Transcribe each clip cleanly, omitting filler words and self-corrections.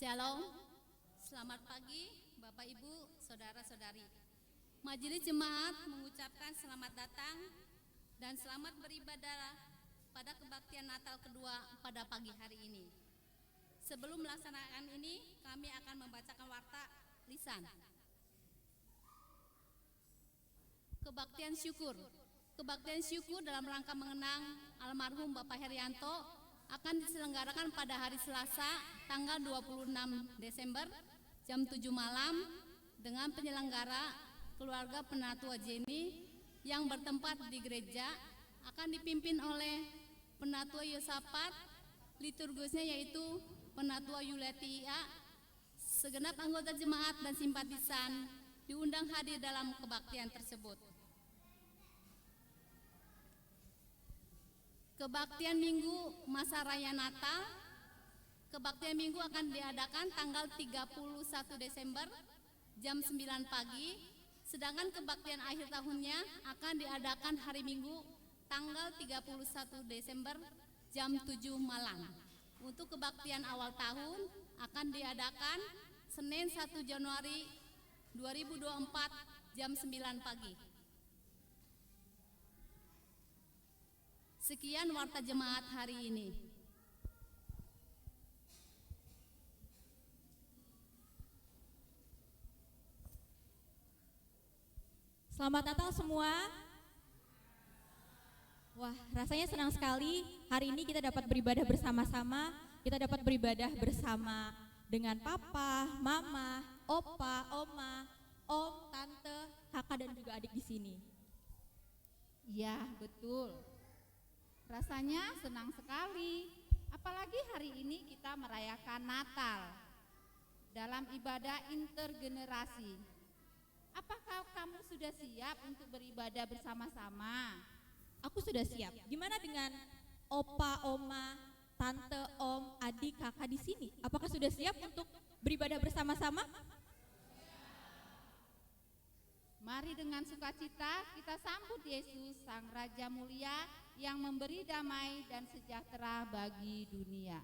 Shalom, selamat pagi Bapak Ibu, Saudara-saudari. Majelis Jemaat mengucapkan selamat datang dan selamat beribadah pada kebaktian Natal kedua pada pagi hari ini. Sebelum melaksanakan ini, kami akan membacakan warta lisan. Kebaktian syukur. Kebaktian syukur dalam rangka mengenang almarhum Bapak Herianto akan diselenggarakan pada hari Selasa tanggal 26 Desember jam 7 malam dengan penyelenggara keluarga Penatua Jenny yang bertempat di gereja, akan dipimpin oleh Penatua Yosafat, liturgisnya yaitu Penatua Yuletia. Segenap anggota jemaat dan simpatisan diundang hadir dalam kebaktian tersebut. Kebaktian Minggu Masa Raya Natal. Kebaktian Minggu akan diadakan tanggal 31 Desember jam 9 pagi, sedangkan kebaktian akhir tahunnya akan diadakan hari Minggu tanggal 31 Desember jam 7 malam. Untuk kebaktian awal tahun akan diadakan Senin 1 Januari 2024 jam 9 pagi. Sekian warta jemaat hari ini. Selamat Natal semua. Wah, rasanya senang sekali hari ini kita dapat beribadah bersama-sama. Kita dapat beribadah bersama dengan papa, mama, opa, oma, om, tante, kakak dan juga adik di sini. Ya, betul. Rasanya senang sekali, apalagi hari ini kita merayakan Natal dalam ibadah intergenerasi. Apakah kamu sudah siap untuk beribadah bersama-sama? Aku sudah siap. Gimana dengan opa, oma, tante, om, adik, kakak di sini? Apakah sudah siap untuk beribadah bersama-sama? Mari dengan sukacita kita sambut Yesus, Sang Raja Mulia yang memberi damai dan sejahtera bagi dunia.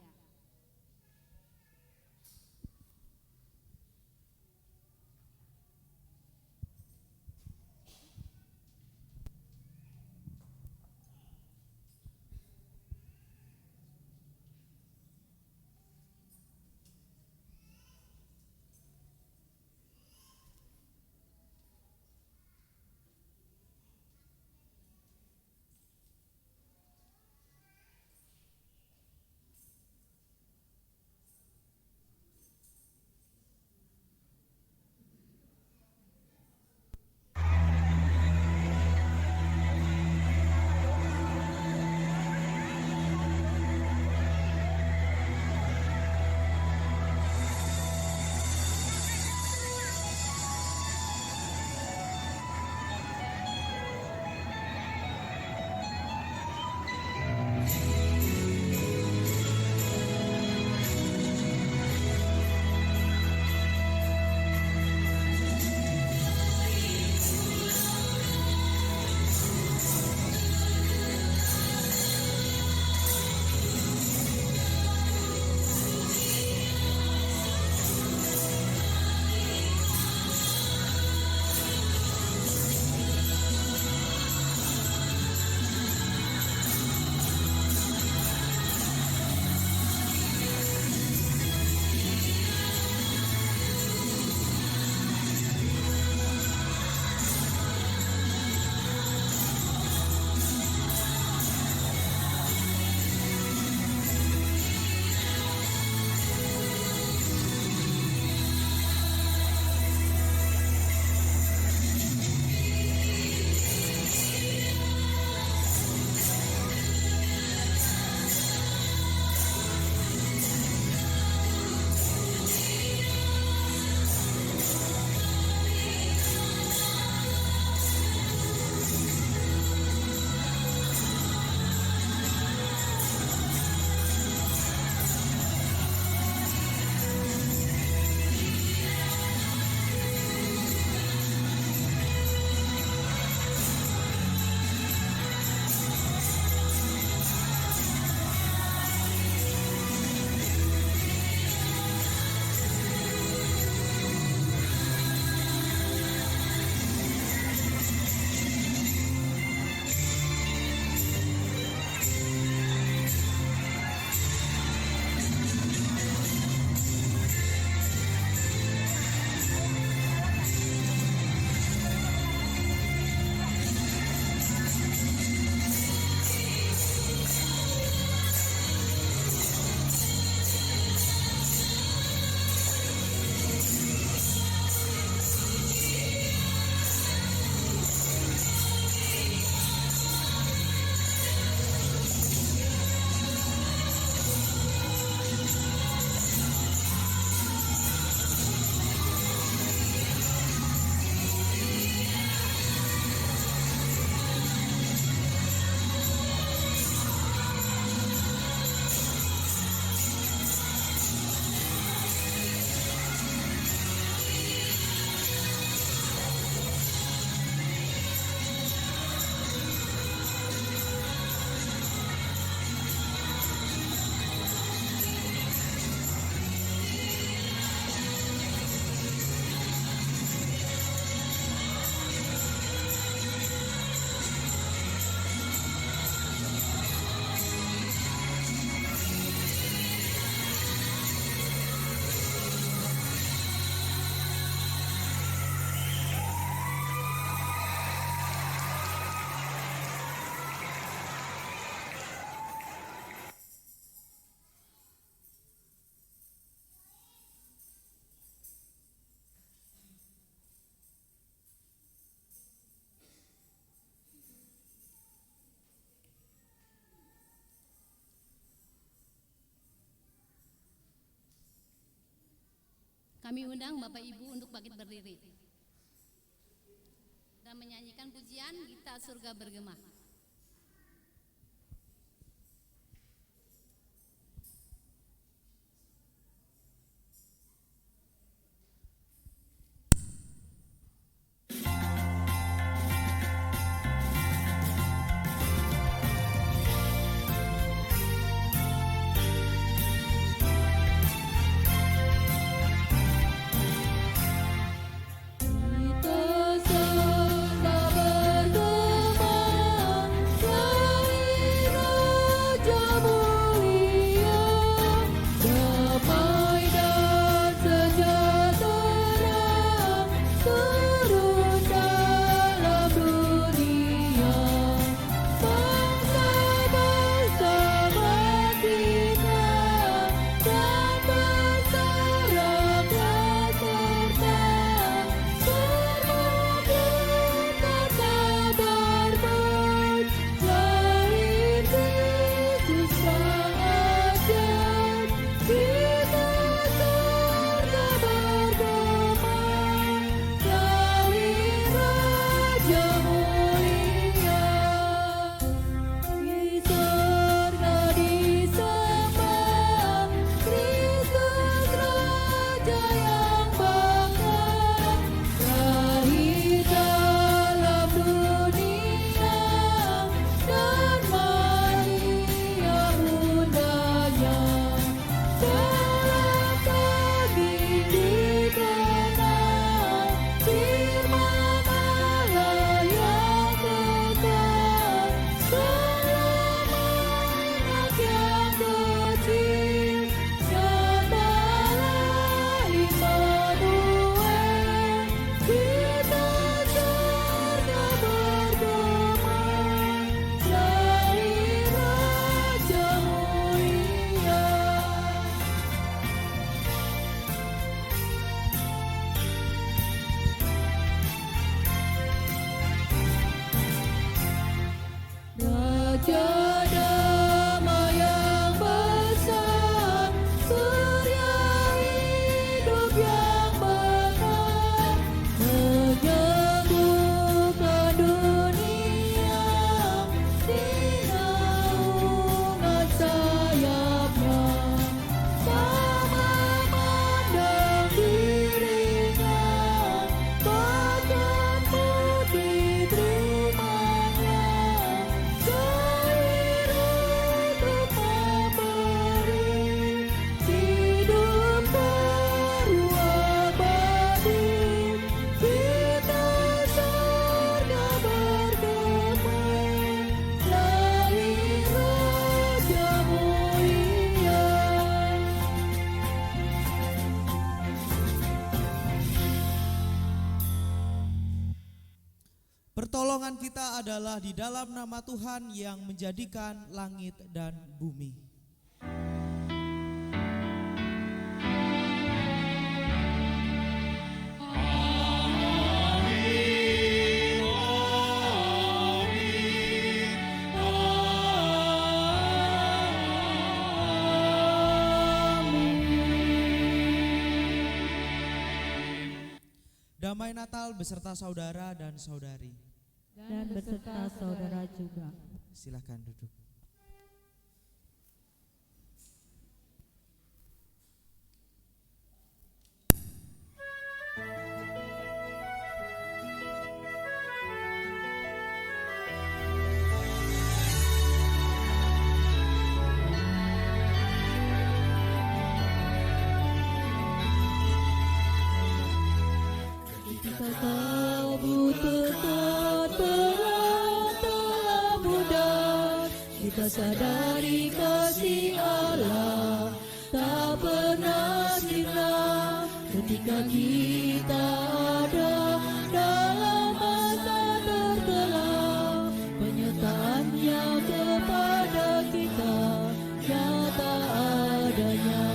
Kami undang Bapak Ibu untuk bangkit berdiri dan menyanyikan pujian Gita Surga Bergema. Pertolongan kita adalah di dalam nama Tuhan yang menjadikan langit dan bumi. Damai Natal beserta saudara dan saudari. Dan beserta saudara juga. Silakan duduk. Kau butuh telah mudah, kita sadari kasih Allah tak pernah sirna ketika kita ada dalam masa terkelam. Penyertaannya kepada kita nyata adanya.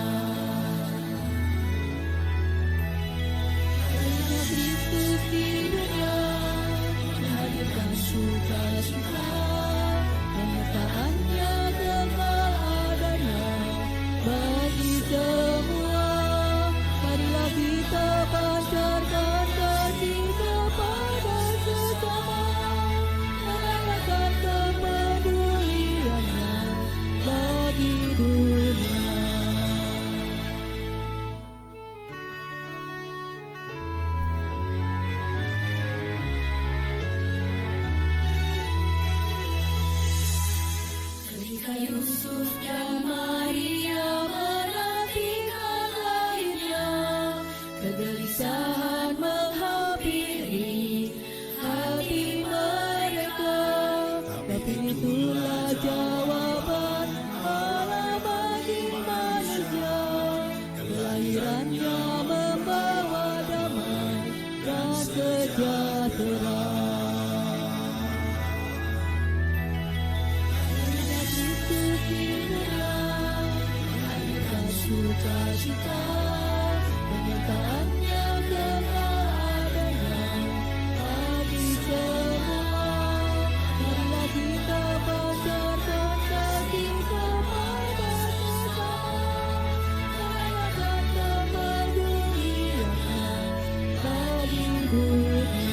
Kristus di dunia menghadirkan sukacita, penyertaannya kekal adanya bagi semua. Marilah kita Yusuf dan Maria menantikan lahirnya, kegelisahan menghampiri hati mereka. Tapi itulah jawaban Allah bagi manusia, kelahirannya membawa damai dan sejahtera. Sukacita penyertaannya keadanya bagi semua. Marilah kita panjatkan kaki kepada bersama, rayakan kepeduliannya bagi dunia.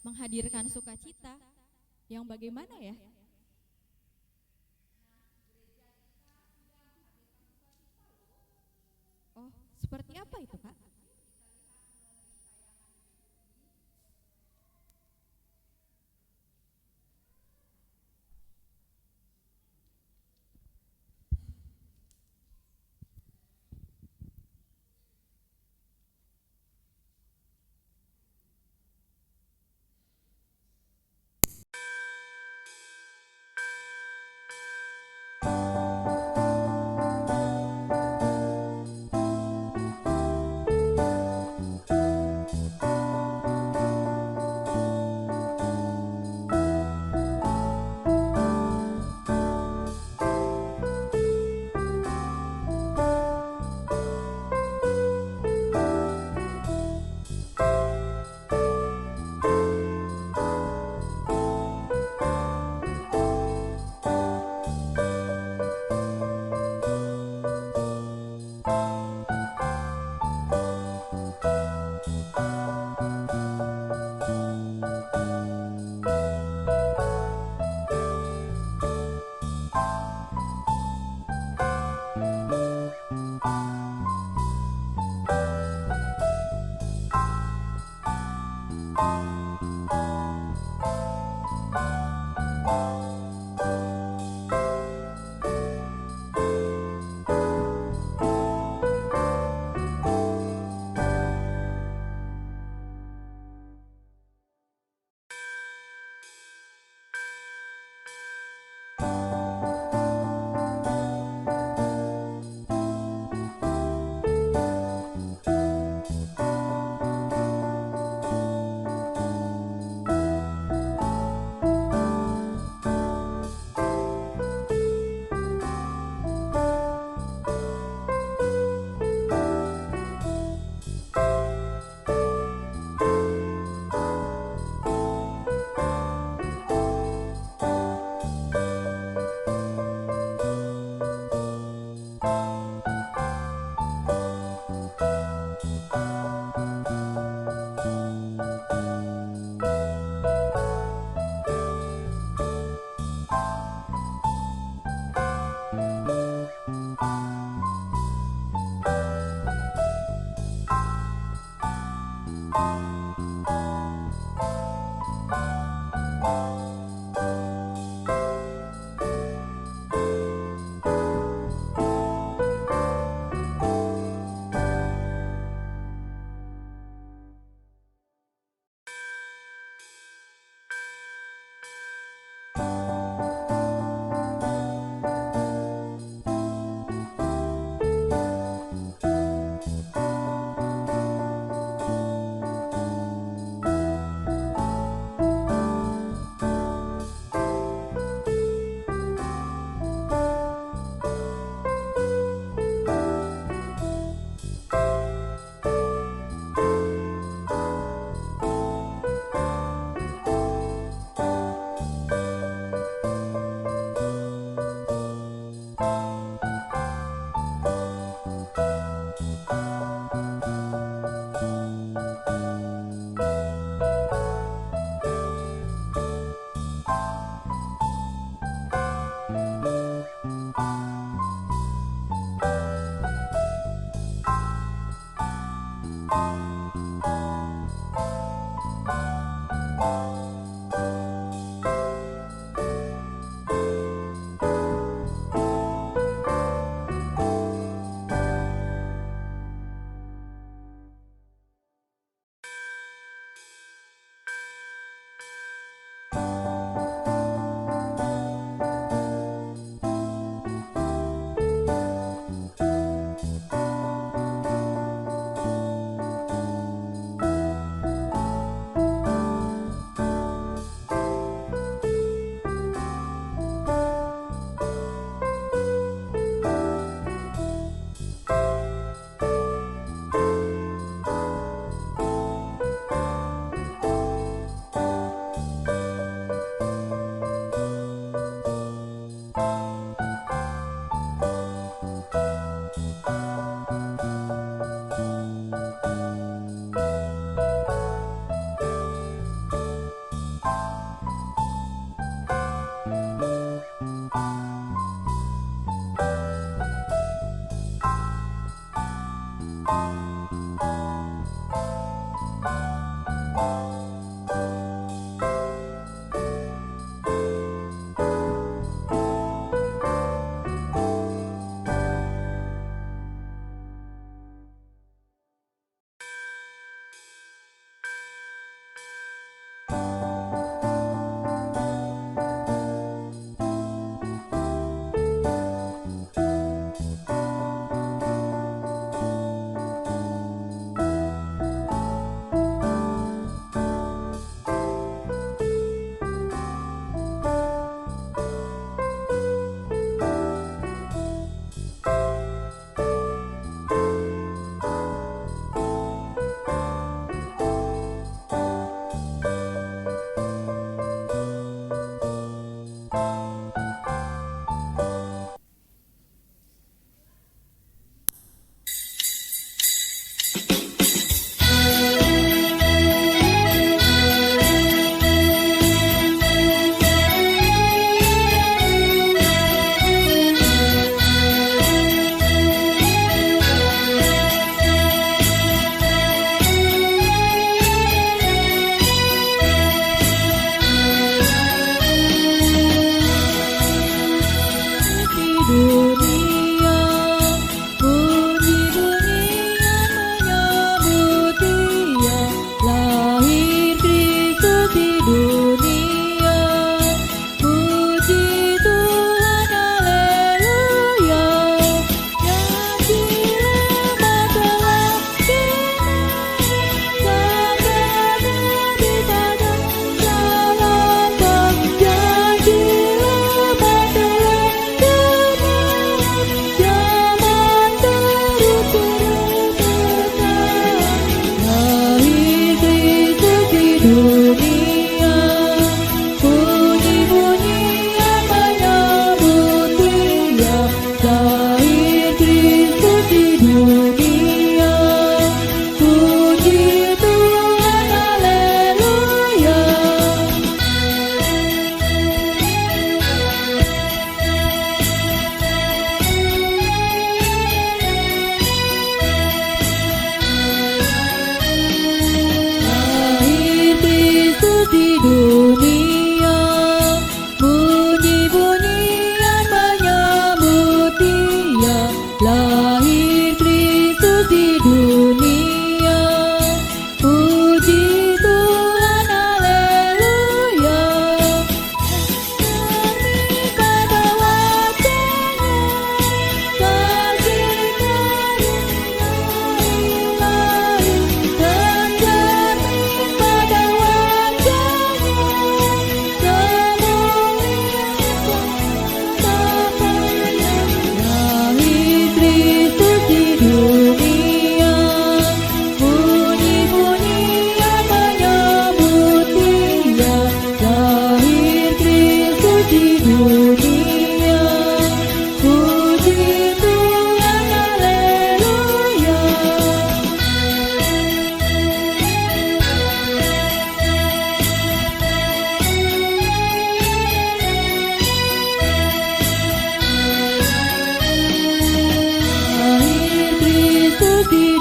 Menghadirkan sukacita yang bagaimana ya? Oh, seperti apa itu, Kak?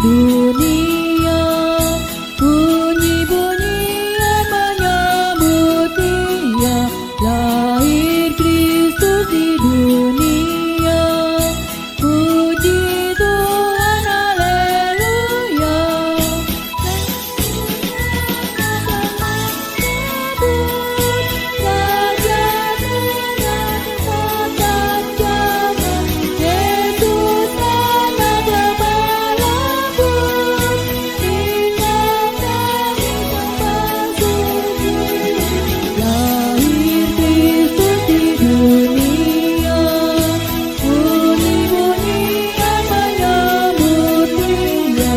dunia, bunyi-bunyian menyambut Dia. Lahir Kristus di dunia, puji Tuhan, haleluya. Raja dengan kekuatan zaman, Yesus anak lemah lembut, ingat kami sembah suci. Lahir Kristus di dunia, bunyi-bunyian menyambut Dia.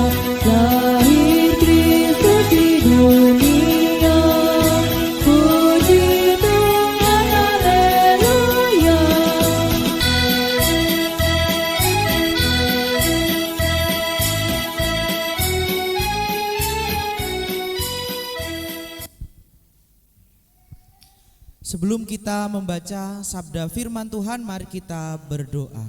Lahir Kristus di dunia, puji Tuhan, haleluya. Sebelum kita membaca sabda firman Tuhan, mari kita berdoa.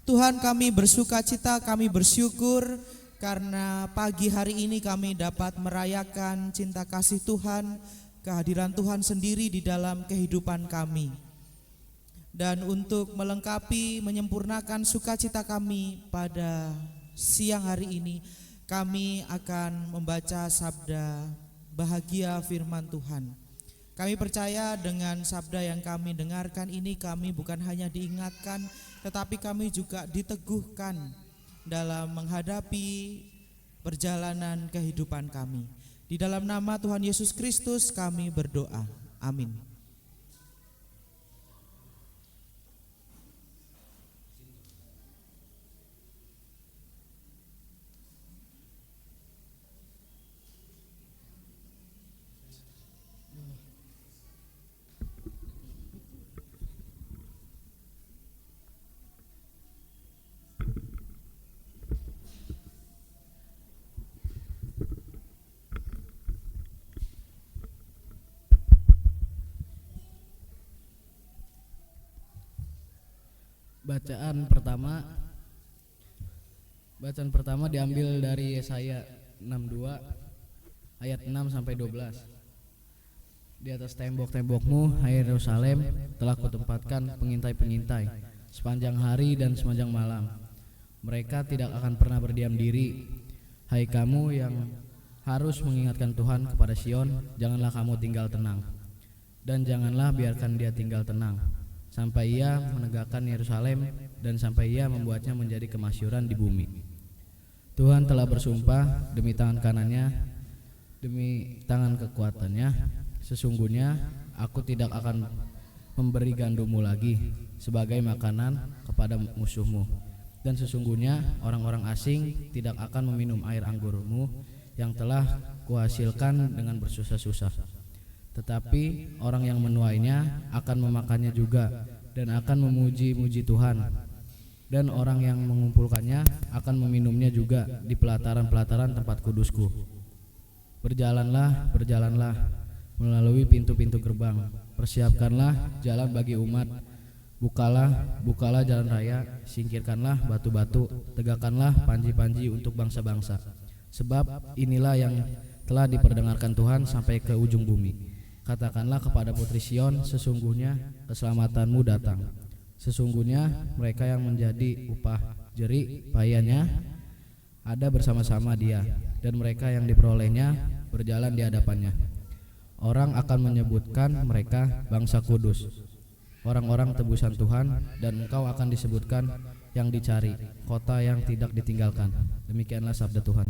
Tuhan, kami bersuka cita, kami bersyukur karena pagi hari ini kami dapat merayakan cinta kasih Tuhan, kehadiran Tuhan sendiri di dalam kehidupan kami. Dan untuk melengkapi, menyempurnakan sukacita kami pada siang hari ini, kami akan membaca sabda bahagia firman Tuhan. Kami percaya dengan sabda yang kami dengarkan ini, kami bukan hanya diingatkan, tetapi kami juga diteguhkan dalam menghadapi perjalanan kehidupan kami. Di dalam nama Tuhan Yesus Kristus kami berdoa. Amin. Bacaan pertama diambil dari Yesaya 62 ayat 6 sampai 12. Di atas tembok-tembokmu, hai Yerusalem, telah kutempatkan pengintai-pengintai sepanjang hari dan sepanjang malam. Mereka tidak akan pernah berdiam diri. Hai kamu yang harus mengingatkan Tuhan kepada Sion, janganlah kamu tinggal tenang, dan janganlah biarkan dia tinggal tenang, sampai ia menegakkan Yerusalem dan sampai ia membuatnya menjadi kemasyhuran di bumi. Tuhan telah bersumpah demi tangan kanannya, demi tangan kekuatannya, sesungguhnya aku tidak akan memberi gandummu lagi sebagai makanan kepada musuhmu, dan sesungguhnya orang-orang asing tidak akan meminum air anggurmu yang telah kuhasilkan dengan bersusah-susah. Tetapi orang yang menuainya akan memakannya juga dan akan memuji-muji Tuhan. Dan orang yang mengumpulkannya akan meminumnya juga di pelataran-pelataran tempat kudusku. Berjalanlah, berjalanlah melalui pintu-pintu gerbang. Persiapkanlah jalan bagi umat. Bukalah, bukalah jalan raya. Singkirkanlah batu-batu. Tegakkanlah panji-panji untuk bangsa-bangsa. Sebab inilah yang telah diperdengarkan Tuhan sampai ke ujung bumi. Katakanlah kepada putri Sion, sesungguhnya keselamatanmu datang. Sesungguhnya mereka yang menjadi upah jerih payahnya ada bersama-sama dia, dan mereka yang diperolehnya berjalan di hadapannya. Orang akan menyebutkan mereka bangsa kudus, orang-orang tebusan Tuhan, dan engkau akan disebutkan yang dicari, kota yang tidak ditinggalkan. Demikianlah sabda Tuhan.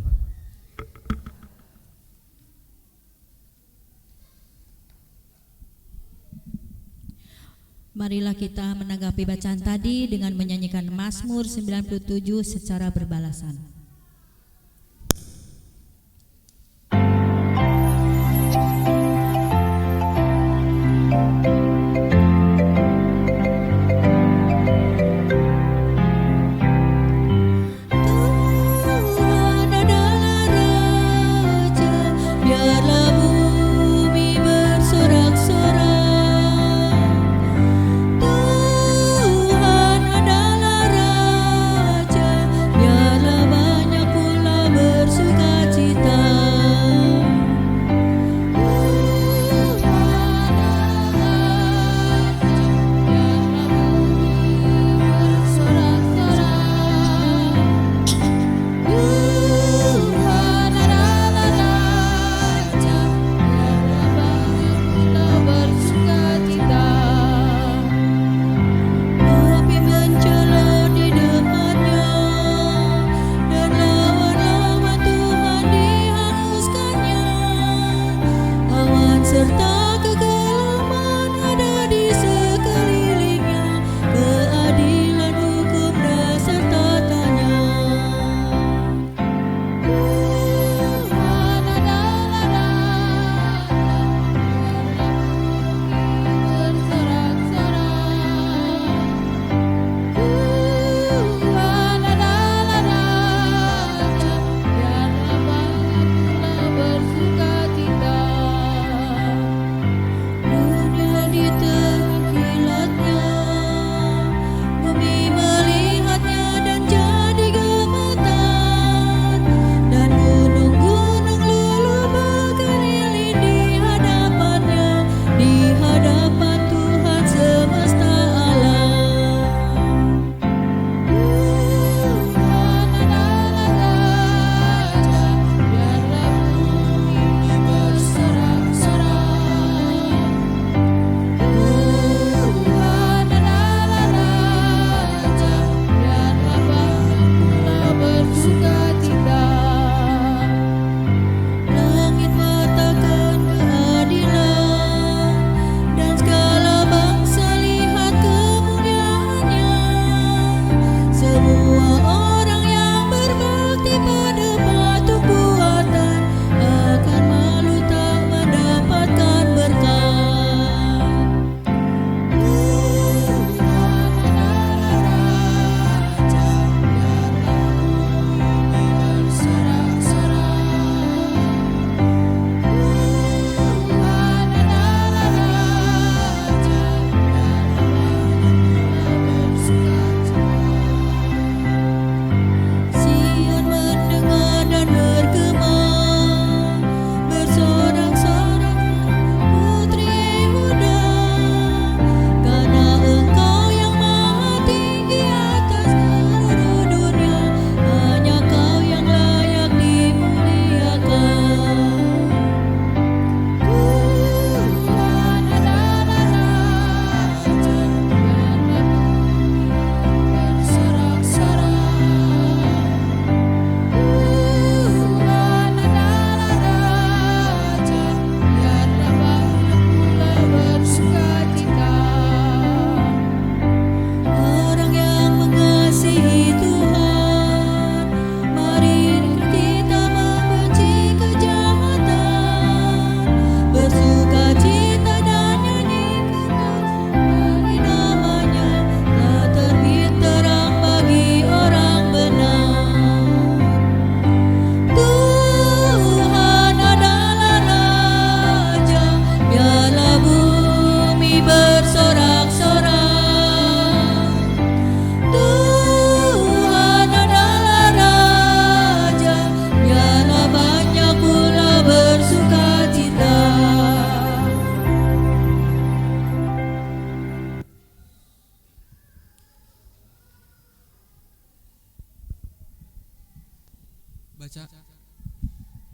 Marilah kita menanggapi bacaan tadi dengan menyanyikan Mazmur 97 secara berbalasan. Tuhan adalah Raja, biarlah bumi bersorak-sorak. Tuhan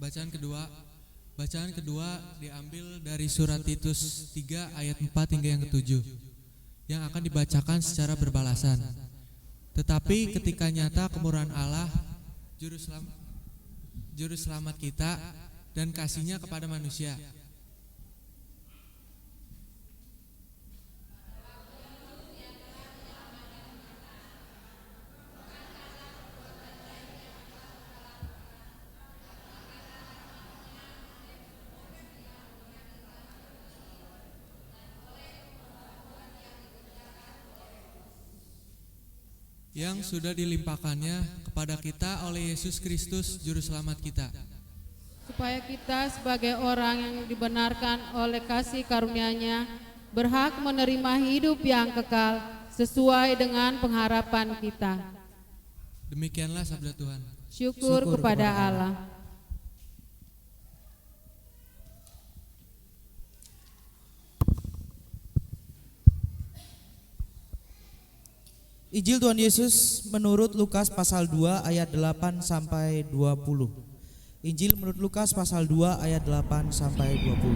Bacaan kedua diambil dari surat Titus 3 ayat 4 hingga yang ke-7 yang akan dibacakan secara berbalasan. Tetapi ketika nyata kemurahan Allah, juru selamat kita dan kasihnya kepada manusia, yang sudah dilimpahkannya kepada kita oleh Yesus Kristus Juru Selamat kita, supaya kita sebagai orang yang dibenarkan oleh kasih karunia-Nya berhak menerima hidup yang kekal sesuai dengan pengharapan kita. Demikianlah sabda Tuhan. Syukur kepada Allah. Injil Tuhan Yesus menurut Lukas pasal 2 ayat 8 sampai 20. Injil menurut Lukas pasal 2 ayat 8 sampai 20.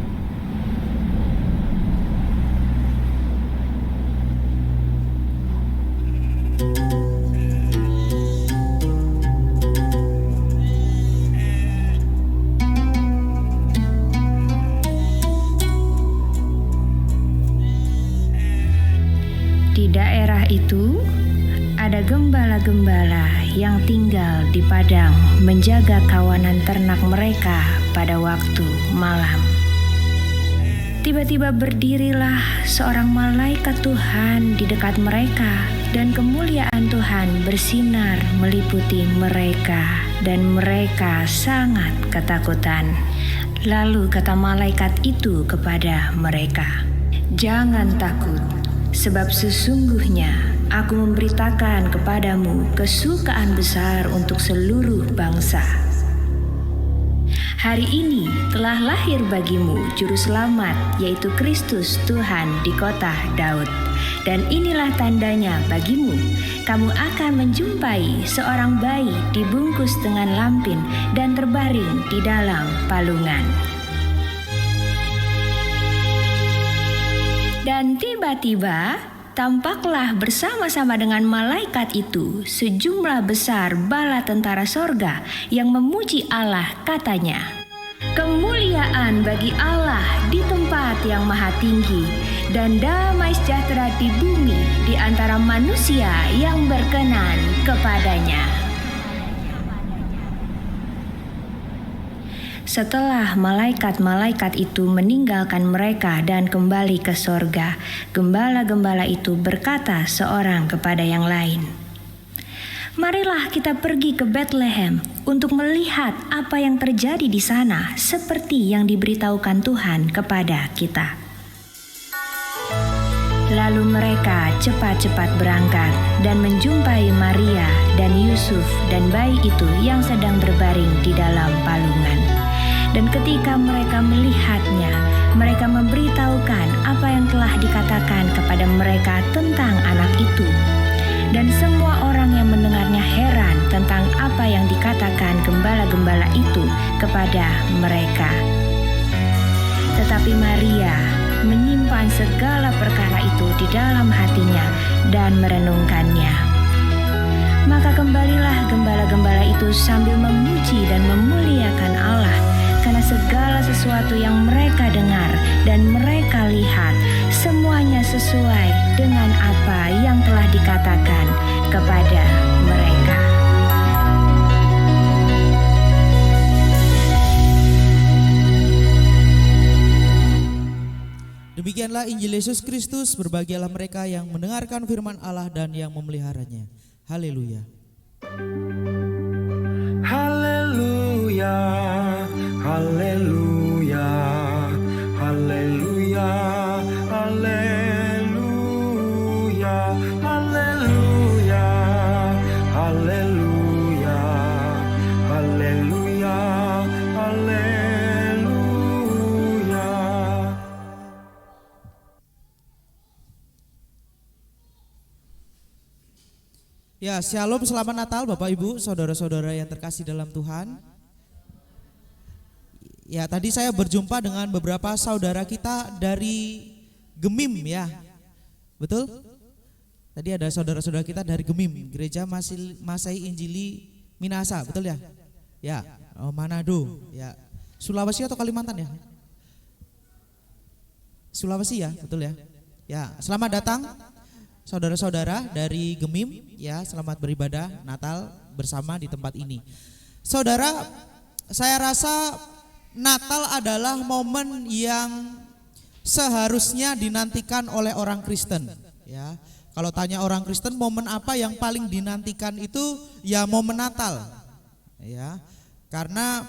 Di daerah itu ada gembala-gembala yang tinggal di padang menjaga kawanan ternak mereka pada waktu malam. Tiba-tiba berdirilah seorang malaikat Tuhan di dekat mereka, dan kemuliaan Tuhan bersinar meliputi mereka, dan mereka sangat ketakutan. Lalu kata malaikat itu kepada mereka, "Jangan takut, sebab sesungguhnya aku memberitakan kepadamu kesukaan besar untuk seluruh bangsa. Hari ini telah lahir bagimu Juru Selamat, yaitu Kristus Tuhan di kota Daud. Dan inilah tandanya bagimu, kamu akan menjumpai seorang bayi dibungkus dengan lampin dan terbaring di dalam palungan." Dan tiba-tiba tampaklah bersama-sama dengan malaikat itu sejumlah besar bala tentara sorga yang memuji Allah, katanya, "Kemuliaan bagi Allah di tempat yang maha tinggi, dan damai sejahtera di bumi di antara manusia yang berkenan kepadanya." Setelah malaikat-malaikat itu meninggalkan mereka dan kembali ke sorga, gembala-gembala itu berkata seorang kepada yang lain, "Marilah kita pergi ke Betlehem untuk melihat apa yang terjadi di sana, seperti yang diberitahukan Tuhan kepada kita." Lalu mereka cepat-cepat berangkat dan menjumpai Maria dan Yusuf dan bayi itu yang sedang berbaring di dalam palungan. Dan ketika mereka melihatnya, mereka memberitahukan apa yang telah dikatakan kepada mereka tentang anak itu. Dan semua orang yang mendengarnya heran tentang apa yang dikatakan gembala-gembala itu kepada mereka. Tetapi Maria menyimpan segala perkara itu di dalam hatinya dan merenungkannya. Maka kembalilah gembala-gembala itu sambil memuji dan memuliakan Allah, karena segala sesuatu yang mereka dengar dan mereka lihat, semuanya sesuai dengan apa yang telah dikatakan kepada mereka. Demikianlah Injil Yesus Kristus. Berbahagialah mereka yang mendengarkan firman Allah dan yang memeliharanya. Haleluya. Haleluya, haleluya, haleluya, haleluya, haleluya, haleluya, haleluya, haleluya. Ya, shalom, selamat Natal Bapak Ibu, saudara-saudara yang terkasih dalam Tuhan. Ya, tadi saya berjumpa dengan beberapa saudara kita dari Gemim ya. Betul? Tadi ada saudara-saudara kita dari Gemim, Gereja Masehi Injili Minasa, betul ya? Ya, Manado, ya. Sulawesi atau Kalimantan ya? Sulawesi ya, betul ya? Ya, selamat datang saudara-saudara dari Gemim ya, selamat beribadah Natal bersama di tempat ini. Saudara, saya rasa Natal adalah momen yang seharusnya dinantikan oleh orang Kristen ya. Kalau tanya orang Kristen momen apa yang paling dinantikan itu ya momen Natal. Ya. Karena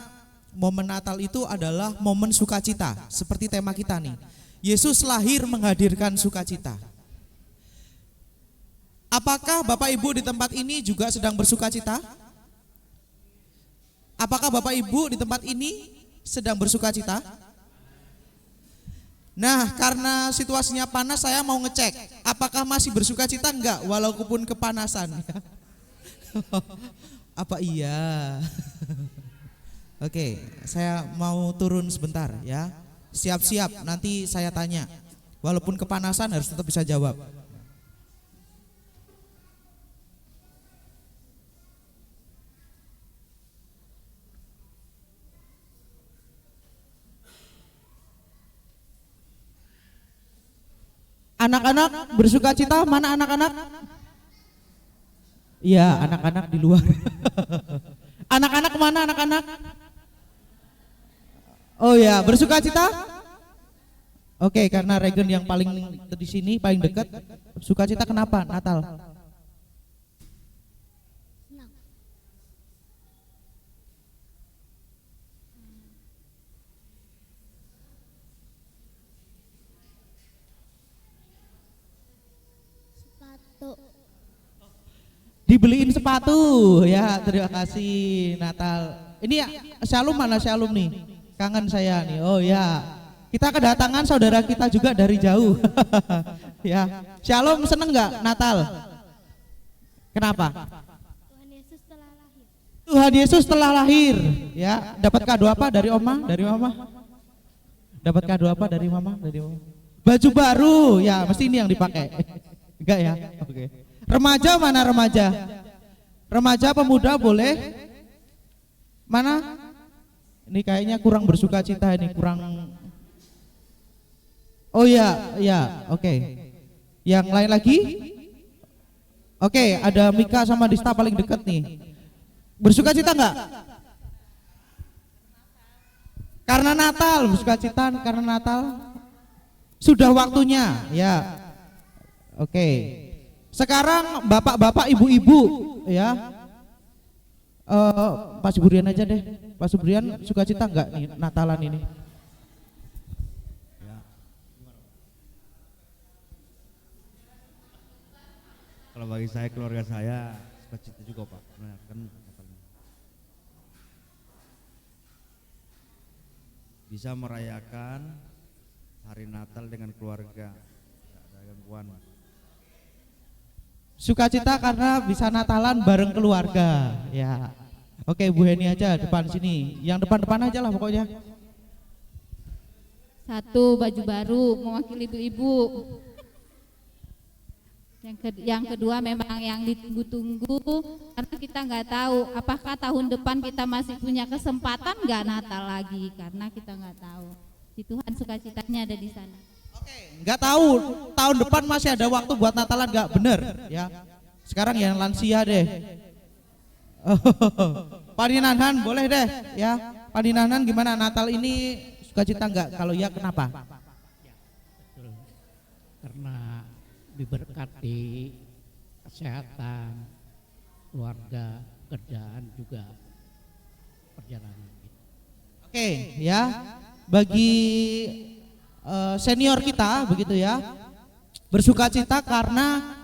momen Natal itu adalah momen sukacita, seperti tema kita nih. Yesus lahir menghadirkan sukacita. Apakah Bapak Ibu di tempat ini juga sedang bersukacita? Apakah Bapak Ibu di tempat ini sedang bersukacita? Nah, karena situasinya panas, saya mau ngecek apakah masih bersukacita enggak walaupun kepanasan. Apa iya? Oke, saya mau turun sebentar ya. Siap-siap, nanti saya tanya. Walaupun kepanasan harus tetap bisa jawab. Anak-anak bersukacita, mana anak-anak? Iya, anak-anak di luar. Anak-anak mana anak-anak? Oh ya, bersukacita? Oke, karena Regen yang paling di sini paling dekat. Sukacita kenapa? Natal. Dibeliin sepatu ya, terima kasih Natal. Ini ya, Shalom mana Shalom nih? Kangen saya nih. Oh ya, kita kedatangan saudara kita juga dari jauh. Ya, Shalom seneng nggak Natal? Kenapa? Tuhan Yesus telah lahir. Tuhan Yesus telah lahir. Ya, dapat kado apa dari Oma? Dari Mama? Dapat kado apa dari Mama? Dari Mama. Baju baru, ya mesti ini yang dipakai. Enggak ya? Oke. Remaja mana remaja? Remaja pemuda boleh? Mana? Ini kayaknya kurang bersukacita ini, kurang. Oh ya, ya, oke. Yang lain lagi? Oke, ada Mika sama Dista paling dekat nih. Bersukacita enggak? Karena Natal, bersukacita karena Natal. Sudah waktunya, ya. Oke. Sekarang bapak-bapak, ibu-ibu, ya, Pak Subrian aja deh. Pak Subrian sukacita enggak nih Natalan ini? Ya. Kalau bagi saya, keluarga saya sukacita juga Pak, merayakan Natal. Bisa merayakan hari Natal dengan keluarga, tidak ada gangguan. Sukacita karena bisa Natalan bareng keluarga, ya. Oke, Bu Heni aja depan sini. Yang depan-depan aja lah pokoknya. Satu, baju baru mewakili ibu-ibu. Yang kedua memang yang ditunggu-tunggu, karena kita nggak tahu apakah tahun depan kita masih punya kesempatan nggak Natal lagi, karena kita nggak tahu. Di Tuhan sukacitanya ada di sana. Nggak tahu tahun depan masih ada waktu buat Natalan nggak? Bener ya. Sekarang yang lansia deh. Pak Dinanhan boleh deh ya. Pak Dinanhan gimana Natal ini sukacita nggak? Kalau ya kenapa? Betul. Karena diberkati kesehatan, keluarga, kerjaan juga perjalanan. Oke ya. Bagi senior kita begitu ya, bersukacita karena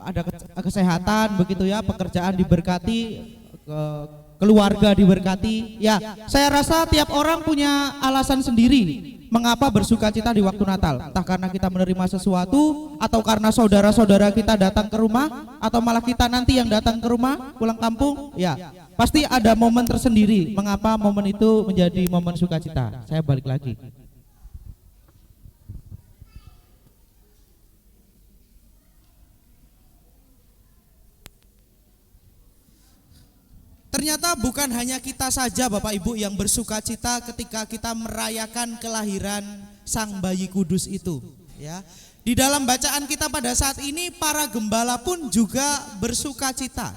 ada kesehatan begitu ya, pekerjaan diberkati, keluarga diberkati ya. Saya rasa tiap orang punya alasan sendiri mengapa bersukacita di waktu Natal, entah karena kita menerima sesuatu, atau karena saudara-saudara kita datang ke rumah, atau malah kita nanti yang datang ke rumah pulang kampung ya. Pasti ada momen tersendiri mengapa momen itu menjadi momen sukacita. Saya balik lagi. Ternyata bukan hanya kita saja Bapak Ibu yang bersukacita ketika kita merayakan kelahiran Sang Bayi Kudus itu, ya. Di dalam bacaan kita pada saat ini para gembala pun juga bersukacita.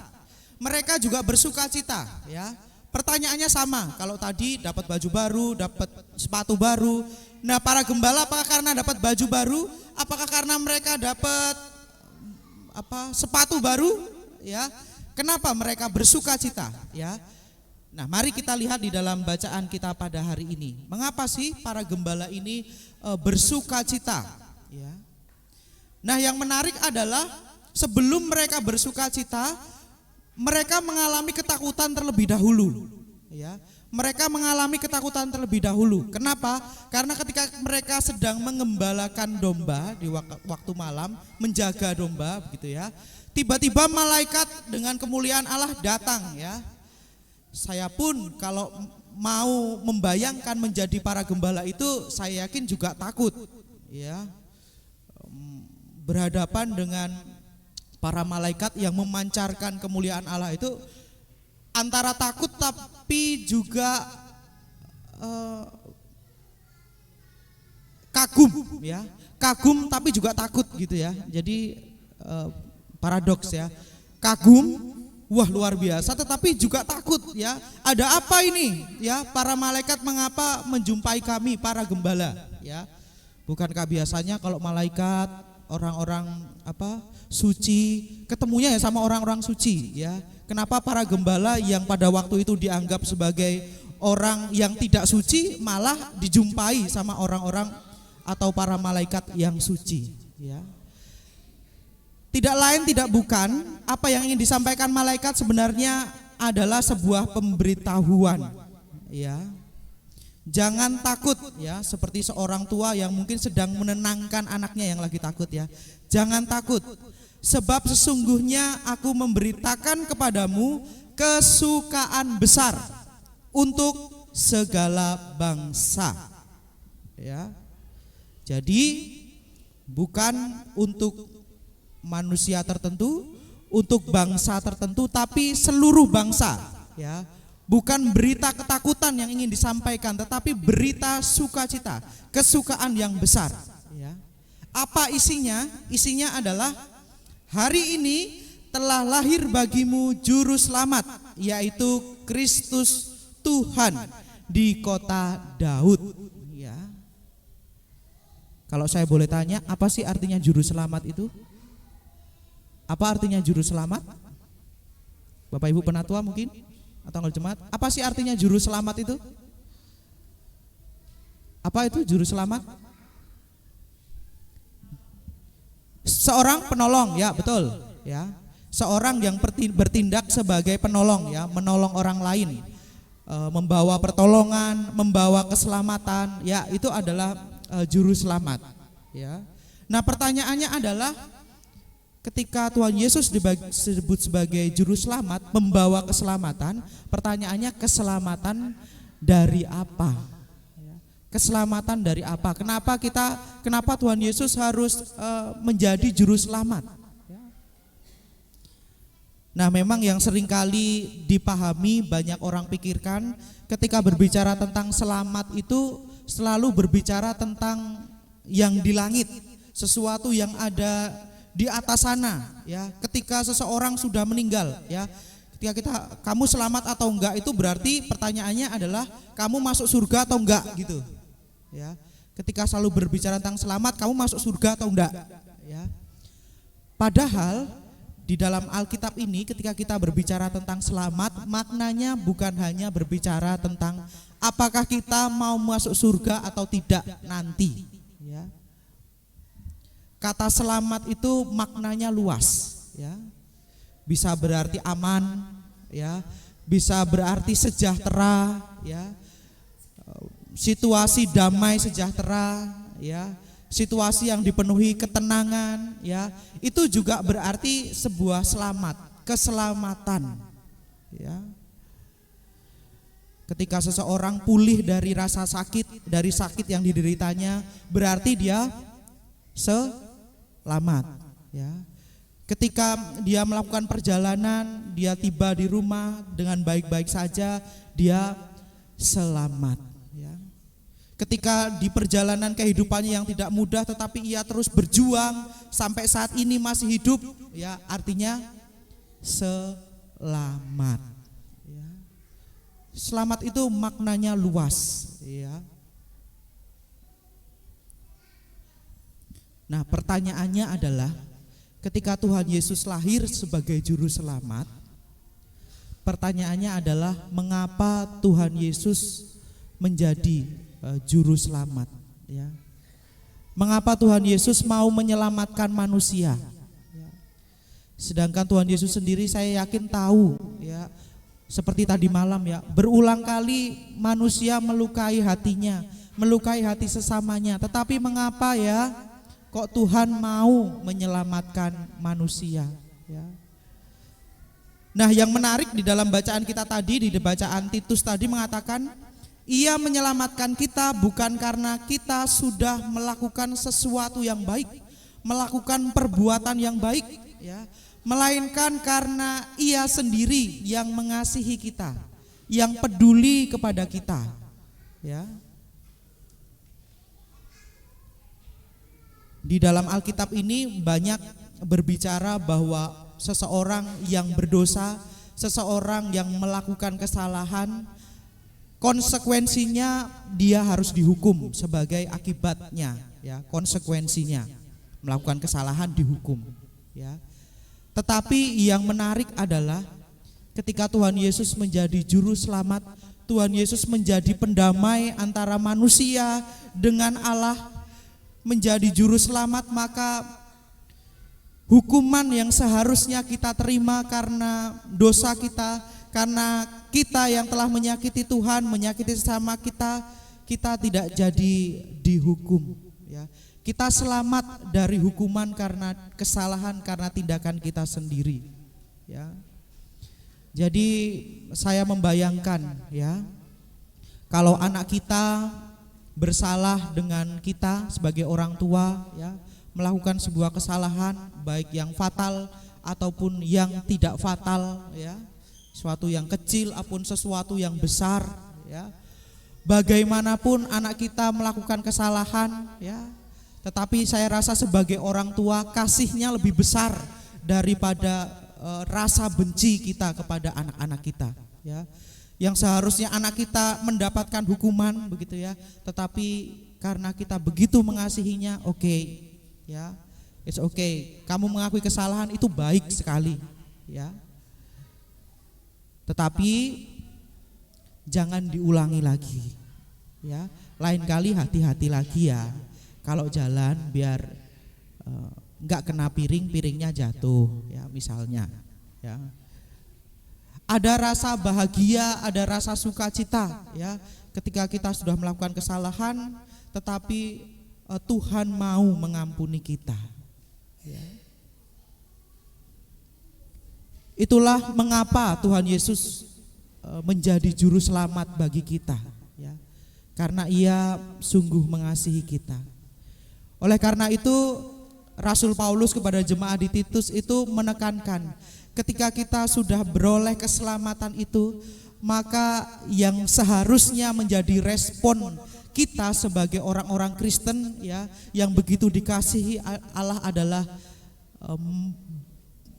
Mereka juga bersukacita, ya. Pertanyaannya sama, kalau tadi dapat baju baru, dapat sepatu baru. Nah, para gembala apakah karena dapat baju baru? Apakah karena mereka dapat sepatu baru, ya? Kenapa mereka bersukacita, ya? Nah, mari kita lihat di dalam bacaan kita pada hari ini. Mengapa sih para gembala ini bersukacita, ya? Nah, yang menarik adalah sebelum mereka bersukacita, mereka mengalami ketakutan terlebih dahulu, ya. Mereka mengalami ketakutan terlebih dahulu. Kenapa? Karena ketika mereka sedang mengembalakan domba di waktu malam, menjaga domba, begitu ya. Tiba-tiba malaikat dengan kemuliaan Allah datang, ya. Saya pun kalau mau membayangkan menjadi para gembala itu, saya yakin juga takut, ya. Berhadapan dengan para malaikat yang memancarkan kemuliaan Allah itu antara takut tapi juga kagum, ya. Kagum tapi juga takut gitu ya. Jadi paradoks ya, kagum, wah luar biasa, tetapi juga takut ya. Ada apa ini ya? Para malaikat mengapa menjumpai kami para gembala ya? Bukankah biasanya kalau malaikat orang-orang suci ketemunya ya sama orang-orang suci ya? Kenapa para gembala yang pada waktu itu dianggap sebagai orang yang tidak suci malah dijumpai sama orang-orang atau para malaikat yang suci ya? Tidak lain tidak bukan, apa yang ingin disampaikan malaikat sebenarnya adalah sebuah pemberitahuan, ya. Jangan takut ya, seperti seorang tua yang mungkin sedang menenangkan anaknya yang lagi takut ya. Jangan takut, sebab sesungguhnya aku memberitakan kepadamu kesukaan besar untuk segala bangsa. Ya. Jadi bukan untuk manusia tertentu, untuk bangsa tertentu, tapi seluruh bangsa ya. Bukan berita ketakutan yang ingin disampaikan, tetapi berita sukacita, kesukaan yang besar ya. Apa isinya? Isinya adalah hari ini telah lahir bagimu juru selamat, yaitu Kristus Tuhan di kota Daud ya. Kalau saya boleh tanya, apa sih artinya juru selamat itu? Apa artinya juru selamat? Bapak Ibu penatua mungkin atau anggota jemaat, apa sih artinya juru selamat itu? Apa itu juru selamat? Seorang penolong, ya betul, ya. Seorang yang bertindak sebagai penolong, ya, menolong orang lain, membawa pertolongan, membawa keselamatan, ya itu adalah juru selamat, ya. Nah pertanyaannya adalah, ketika Tuhan Yesus disebut sebagai juru selamat, membawa keselamatan, pertanyaannya keselamatan dari apa? Keselamatan dari apa? Kenapa Tuhan Yesus harus menjadi juru selamat? Nah, memang yang seringkali dipahami, banyak orang pikirkan ketika berbicara tentang selamat itu selalu berbicara tentang yang di langit, sesuatu yang ada di atas sana ya. Ketika seseorang sudah meninggal ya, ketika kamu selamat atau enggak, itu berarti pertanyaannya adalah kamu masuk surga atau enggak gitu ya. Ketika selalu berbicara tentang selamat, kamu masuk surga atau enggak ya. Padahal di dalam Alkitab ini ketika kita berbicara tentang selamat, maknanya bukan hanya berbicara tentang apakah kita mau masuk surga atau tidak nanti ya. Kata selamat itu maknanya luas ya. Bisa berarti aman ya, bisa berarti sejahtera ya. Situasi damai sejahtera ya, situasi yang dipenuhi ketenangan ya. Itu juga berarti sebuah selamat, keselamatan ya. Ketika seseorang pulih dari rasa sakit, dari sakit yang dideritanya, berarti dia selamat, ya. Ketika dia melakukan perjalanan, dia tiba di rumah dengan baik-baik saja, dia selamat, ya. Ketika di perjalanan kehidupannya yang tidak mudah, tetapi ia terus berjuang sampai saat ini masih hidup, ya, artinya selamat. Ya. Selamat itu maknanya luas, ya. Nah, pertanyaannya adalah, ketika Tuhan Yesus lahir sebagai juru selamat, pertanyaannya adalah mengapa Tuhan Yesus menjadi juru selamat, ya. Mengapa Tuhan Yesus mau menyelamatkan manusia? Ya. Sedangkan Tuhan Yesus sendiri saya yakin tahu, ya, seperti tadi malam, ya, berulang kali manusia melukai hatinya, melukai hati sesamanya. Tetapi mengapa, ya, kok Tuhan mau menyelamatkan manusia, ya? Nah, yang menarik di dalam bacaan kita tadi, di bacaan Titus tadi mengatakan, Ia menyelamatkan kita bukan karena kita sudah melakukan sesuatu yang baik, melakukan perbuatan yang baik, ya, melainkan karena Ia sendiri yang mengasihi kita, yang peduli kepada kita, ya. Di dalam Alkitab ini banyak berbicara bahwa seseorang yang berdosa, seseorang yang melakukan kesalahan, konsekuensinya dia harus dihukum sebagai akibatnya, ya, konsekuensinya melakukan kesalahan dihukum, ya. Tetapi yang menarik adalah ketika Tuhan Yesus menjadi juru selamat, Tuhan Yesus menjadi pendamai antara manusia dengan Allah, menjadi juru selamat, maka hukuman yang seharusnya kita terima karena dosa kita, karena kita yang telah menyakiti Tuhan, menyakiti sesama kita, kita tidak jadi dihukum, ya. Kita selamat dari hukuman karena kesalahan, karena tindakan kita sendiri, ya. Jadi saya membayangkan, ya, kalau anak kita bersalah dengan kita sebagai orang tua, ya, melakukan sebuah kesalahan baik yang fatal ataupun yang tidak fatal, ya, sesuatu yang kecil ataupun sesuatu yang besar, ya. Bagaimanapun anak kita melakukan kesalahan, ya, tetapi saya rasa sebagai orang tua kasihnya lebih besar daripada rasa benci kita kepada anak-anak kita, ya. Yang seharusnya anak kita mendapatkan hukuman begitu, ya, tetapi karena kita begitu mengasihinya, oke, ya, it's okay, kamu mengakui kesalahan itu baik sekali, ya. Tetapi jangan diulangi lagi, ya. Lain kali hati-hati lagi, ya. Kalau jalan biar enggak kena piring, piringnya jatuh, ya, misalnya, ya. Ada rasa bahagia, ada rasa sukacita, ya, ketika kita sudah melakukan kesalahan, tetapi Tuhan mau mengampuni kita, ya. Itulah mengapa Tuhan Yesus menjadi juru selamat bagi kita, ya, karena Ia sungguh mengasihi kita. Oleh karena itu Rasul Paulus kepada jemaat di Titus itu menekankan, ketika kita sudah beroleh keselamatan itu, maka yang seharusnya menjadi respon kita sebagai orang-orang Kristen, ya, yang begitu dikasihi Allah adalah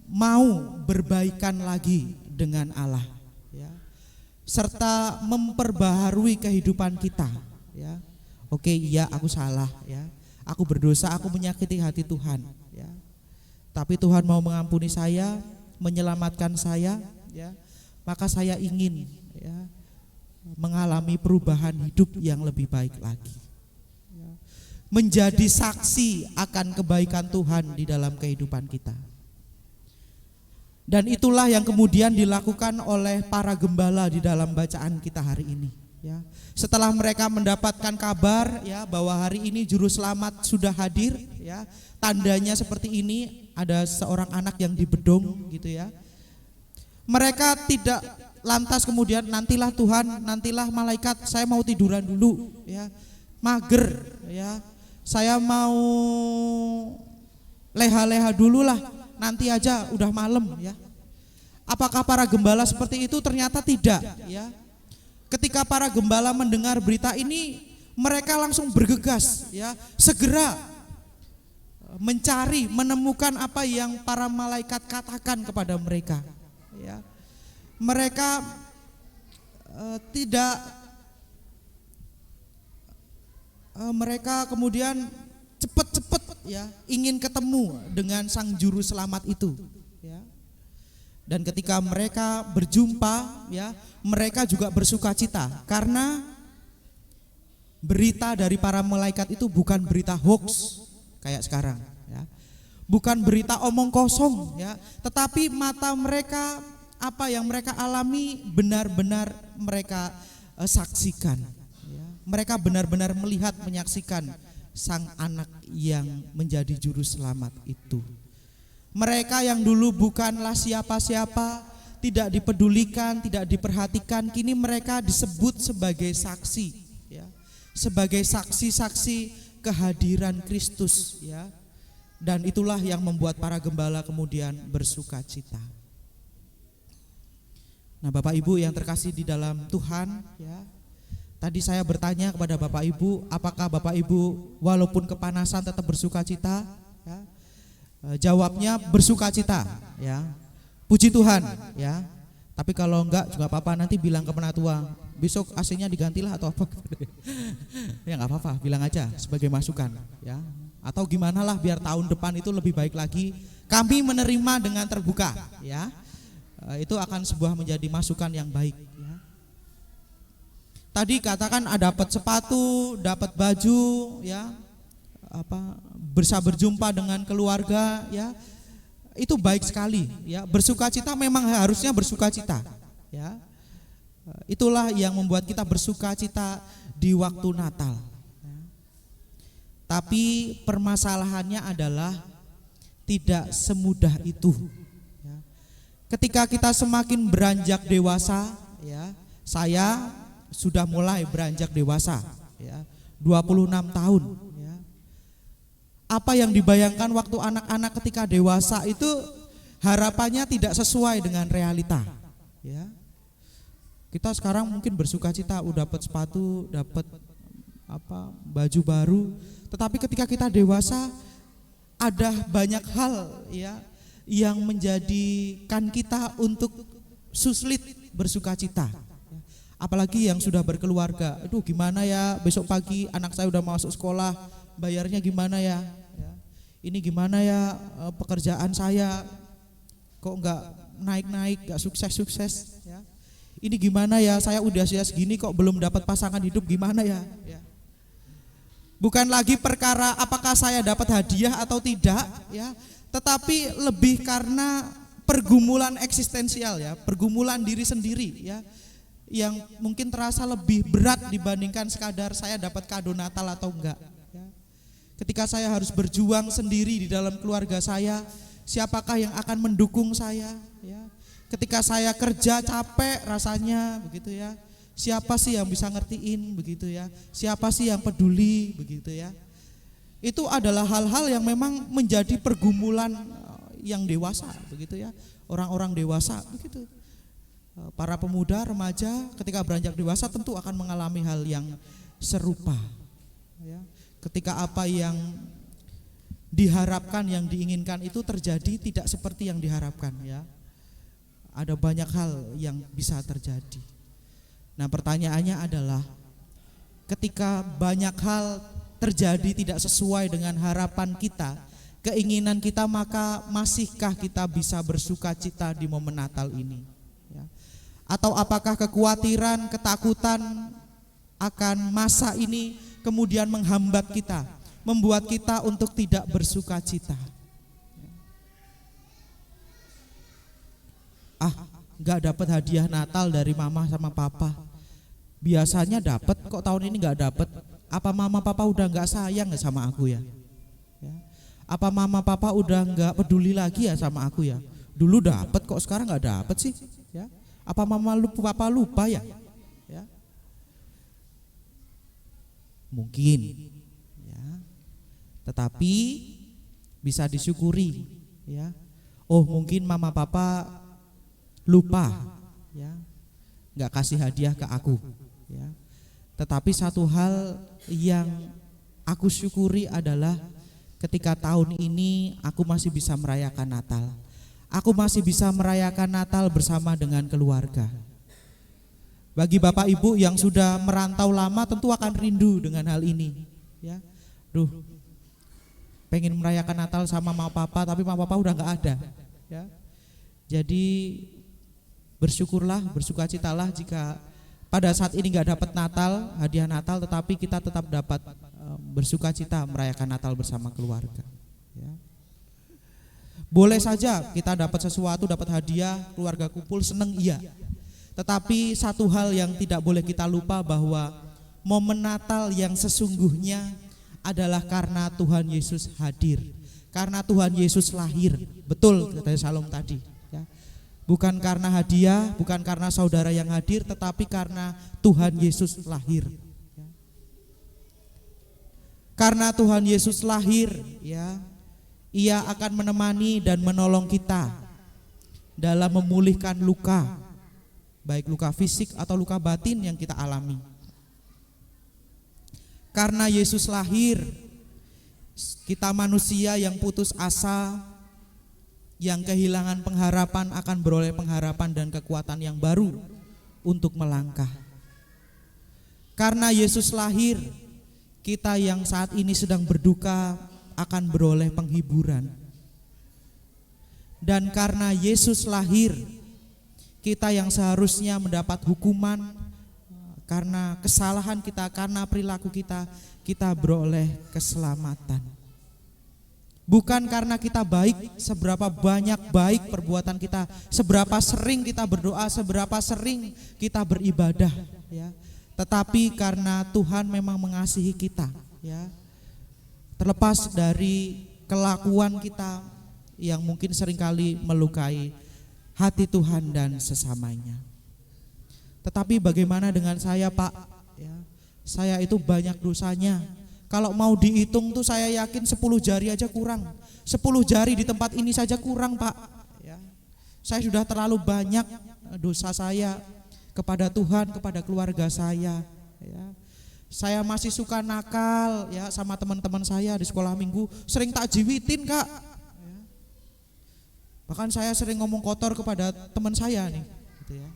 mau berbaikan lagi dengan Allah, ya, serta memperbaharui kehidupan kita, ya. Oke, iya, aku salah, ya, aku berdosa, aku menyakiti hati Tuhan, ya. Tapi Tuhan mau mengampuni saya, menyelamatkan saya, ya, maka saya ingin, ya, mengalami perubahan hidup yang lebih baik lagi, ya, menjadi saksi akan kebaikan Tuhan di dalam kehidupan kita. Dan itulah yang kemudian dilakukan oleh para gembala di dalam bacaan kita hari ini, ya. Setelah mereka mendapatkan kabar, ya, bahwa hari ini juru selamat sudah hadir, ya, tandanya seperti ini, ada seorang anak yang dibedong gitu, ya. Mereka tidak lantas kemudian nantilah Tuhan, nantilah malaikat, saya mau tiduran dulu ya. Mager ya. Saya mau leha-leha dulu lah, nanti aja udah malam ya. Apakah para gembala seperti itu? Ternyata tidak ya. Ketika para gembala mendengar berita ini, mereka langsung bergegas ya, segera mencari, menemukan apa yang para malaikat katakan kepada mereka ya. Mereka mereka kemudian cepat-cepat ya ingin ketemu dengan sang juru selamat itu ya. Dan ketika mereka berjumpa ya, mereka juga bersukacita karena berita dari para malaikat itu bukan berita hoax kayak sekarang ya. Bukan berita omong kosong ya, tetapi mata mereka, apa yang mereka alami benar-benar mereka saksikan ya. Mereka benar-benar melihat, menyaksikan sang anak yang menjadi juru selamat itu. Mereka yang dulu bukanlah siapa-siapa, tidak dipedulikan, tidak diperhatikan, kini mereka disebut sebagai saksi ya. Sebagai saksi-saksi kehadiran Kristus ya. Dan itulah yang membuat para gembala kemudian bersukacita. Nah, Bapak Ibu yang terkasih di dalam Tuhan ya. Tadi saya bertanya kepada Bapak Ibu, apakah Bapak Ibu walaupun kepanasan tetap bersukacita ya? Jawabnya bersukacita ya. Puji Tuhan ya. Tapi kalau enggak juga apa-apa, nanti bilang ke penatua, besok AC-nya digantilah atau apa. Ya enggak apa-apa, bilang aja sebagai masukan ya. Atau gimana lah biar tahun depan itu lebih baik lagi. Kami menerima dengan terbuka ya. Itu akan sebuah menjadi masukan yang baik ya. Tadi katakan dapat sepatu, dapat baju ya, bisa berjumpa dengan keluarga ya. Itu baik sekali ya. Bersukacita memang harusnya bersukacita ya. Itulah yang membuat kita bersukacita di waktu Natal ya. Tapi permasalahannya adalah tidak semudah itu. Ketika kita semakin beranjak dewasa ya, saya sudah mulai beranjak dewasa ya, 26 tahun ya. Apa yang dibayangkan waktu anak-anak ketika dewasa itu harapannya tidak sesuai dengan realita ya. Kita sekarang mungkin bersukacita udah dapat sepatu, dapat baju baru, tetapi ketika kita dewasa ada banyak hal ya yang menjadikan kita untuk sulit bersukacita. Apalagi yang sudah berkeluarga, aduh gimana ya besok pagi anak saya udah masuk sekolah, bayarnya gimana ya, ini gimana ya pekerjaan saya kok enggak naik-naik, enggak sukses-sukses ya. Ini gimana ya, saya udah usia segini kok belum dapat pasangan hidup, gimana ya. Bukan lagi perkara apakah saya dapat hadiah atau tidak ya, tetapi lebih karena pergumulan eksistensial ya, pergumulan diri sendiri ya, yang mungkin terasa lebih berat dibandingkan sekadar saya dapat kado Natal atau enggak ya. Ketika saya harus berjuang sendiri di dalam keluarga saya, siapakah yang akan mendukung saya ya. Ketika saya kerja capek rasanya begitu ya, siapa sih yang bisa ngertiin begitu ya, siapa sih yang peduli begitu ya. Itu adalah hal-hal yang memang menjadi pergumulan yang dewasa begitu ya, orang-orang dewasa begitu. Para pemuda, remaja ketika beranjak dewasa tentu akan mengalami hal yang serupa ya. Ketika apa yang diharapkan, yang diinginkan itu terjadi tidak seperti yang diharapkan ya. Ada banyak hal yang bisa terjadi. Nah, pertanyaannya adalah ketika banyak hal terjadi tidak sesuai dengan harapan kita, keinginan kita, maka masihkah kita bisa bersukacita di momen Natal ini ya? Atau apakah kekhawatiran, ketakutan akan masa ini kemudian menghambat kita, membuat kita untuk tidak bersukacita? Gak dapat hadiah Natal dari mama sama papa, biasanya dapat kok, tahun ini gak dapat. Apa mama papa udah gak sayang sama aku ya? Apa mama papa udah gak peduli lagi ya sama aku ya? Dulu dapat kok sekarang gak dapat sih ya? Apa mama lupa, papa lupa ya? Ya. Mungkin ya. Tetapi bisa disyukuri ya. Oh, mungkin mama papa lupa ya. Enggak kasih hadiah ke aku ya. Tetapi satu hal yang aku syukuri adalah ketika tahun ini aku masih bisa merayakan Natal. Aku masih bisa merayakan Natal bersama dengan keluarga. Bagi Bapak Ibu yang sudah merantau lama tentu akan rindu dengan hal ini ya. Duh, pengen merayakan Natal sama mama papa tapi mama papa udah gak ada ya. Jadi bersyukurlah, bersukacitalah jika pada saat ini gak dapat Natal, hadiah Natal, tetapi kita tetap dapat bersukacita merayakan Natal bersama keluarga ya. Boleh saja kita dapat sesuatu, dapat hadiah, keluarga kumpul, seneng iya. Tetapi satu hal yang tidak boleh kita lupa bahwa momen Natal yang sesungguhnya adalah karena Tuhan Yesus hadir, karena Tuhan Yesus lahir. Betul kata Salom tadi ya. Bukan karena hadiah, bukan karena saudara yang hadir, tetapi karena Tuhan Yesus lahir ya. Karena Tuhan Yesus lahir ya, Ia akan menemani dan menolong kita dalam memulihkan luka, baik luka fisik atau luka batin yang kita alami. Karena Yesus lahir, kita manusia yang putus asa, yang kehilangan pengharapan akan beroleh pengharapan dan kekuatan yang baru untuk melangkah. Karena Yesus lahir, kita yang saat ini sedang berduka akan beroleh penghiburan. Dan karena Yesus lahir, kita yang seharusnya mendapat hukuman karena kesalahan kita, karena perilaku kita, kita beroleh keselamatan. Bukan karena kita baik, seberapa banyak baik perbuatan kita, seberapa sering kita berdoa, seberapa sering kita beribadah ya. Tetapi karena Tuhan memang mengasihi kita ya. Terlepas dari kelakuan kita yang mungkin seringkali melukai hati Tuhan dan sesamanya. Tetapi bagaimana dengan saya, Pak? Ya, saya itu banyak dosanya. Kalau mau dihitung tuh saya yakin 10 jari aja kurang. 10 jari di tempat ini saja kurang, Pak. Ya, saya sudah terlalu banyak dosa saya kepada Tuhan, kepada keluarga saya. Ya. Saya masih suka nakal ya sama teman-teman saya di sekolah minggu, sering tak jiwitin, Kak. Ya. Bahkan saya sering ngomong kotor kepada teman saya nih, gitu ya.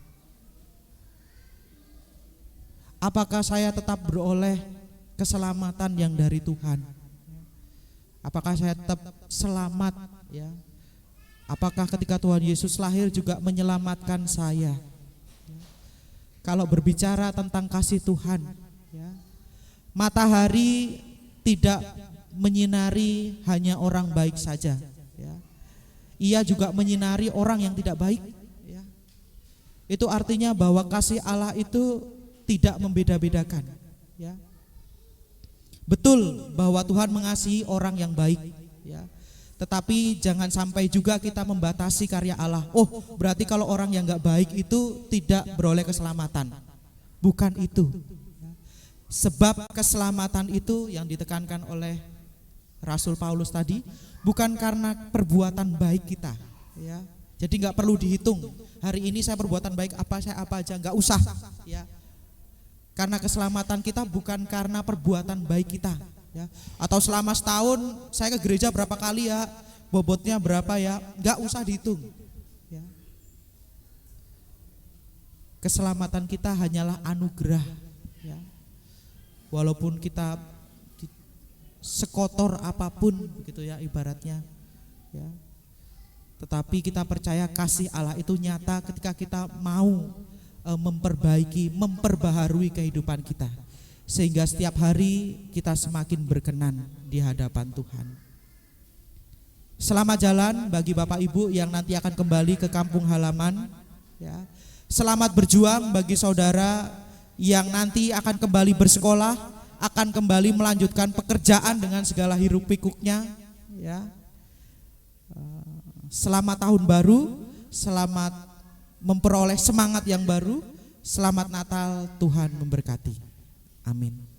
Apakah saya tetap beroleh keselamatan yang dari Tuhan? Apakah saya tetap selamat ya? Apakah ketika Tuhan Yesus lahir juga menyelamatkan saya? Kalau berbicara tentang kasih Tuhan ya, matahari tidak menyinari hanya orang baik saja ya. Ia juga menyinari orang yang tidak baik ya. Itu artinya bahwa kasih Allah itu tidak membeda-bedakan ya. Betul bahwa Tuhan mengasihi orang yang baik ya. Tetapi jangan sampai juga kita membatasi karya Allah. Oh, berarti kalau orang yang enggak baik itu tidak beroleh keselamatan. Bukan itu. Sebab keselamatan itu yang ditekankan oleh Rasul Paulus tadi bukan karena perbuatan baik kita ya. Jadi enggak perlu dihitung. Hari ini saya perbuatan baik apa, saya apa aja, enggak usah ya. Karena keselamatan kita bukan karena perbuatan baik kita ya. Atau selama setahun saya ke gereja berapa kali ya, bobotnya berapa ya, enggak usah dihitung ya. Keselamatan kita hanyalah anugerah ya. Walaupun kita sekotor apapun begitu ya ibaratnya ya. Tetapi kita percaya kasih Allah itu nyata ketika kita mau memperbaiki, memperbaharui kehidupan kita. Sehingga setiap hari kita semakin berkenan di hadapan Tuhan. Selamat jalan bagi Bapak Ibu yang nanti akan kembali ke kampung halaman ya. Selamat berjuang bagi saudara yang nanti akan kembali bersekolah, akan kembali melanjutkan pekerjaan dengan segala hiruk pikuknya ya. Selamat tahun baru, selamat memperoleh semangat yang baru. Selamat Natal, Tuhan memberkati. Amin.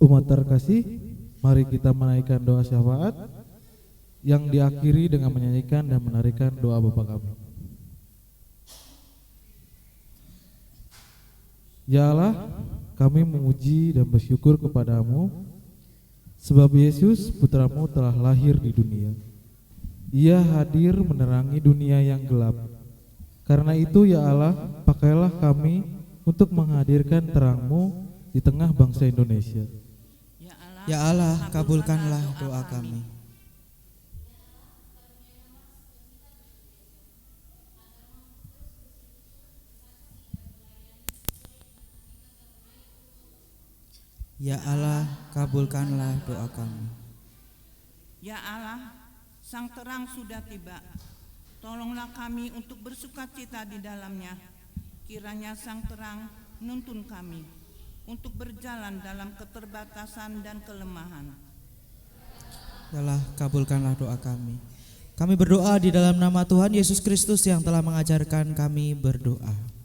Umat terkasih, mari kita menaikkan doa syafaat yang diakhiri dengan menyanyikan dan menarikan doa Bapa kami. Ya Allah, kami memuji dan bersyukur kepadamu sebab Yesus putramu telah lahir di dunia. Ia hadir menerangi dunia yang gelap. Karena itu ya Allah, pakailah kami untuk menghadirkan terang-Mu di tengah bangsa Indonesia. Ya Allah, kabulkanlah doa kami. Ya Allah, kabulkanlah doa kami. Ya Allah, sang terang sudah tiba. Tolonglah kami untuk bersukacita di dalamnya. Kiranya sang terang nuntun kami untuk berjalan dalam keterbatasan dan kelemahan. Ya Allah, kabulkanlah doa kami. Kami berdoa di dalam nama Tuhan Yesus Kristus yang telah mengajarkan kami berdoa.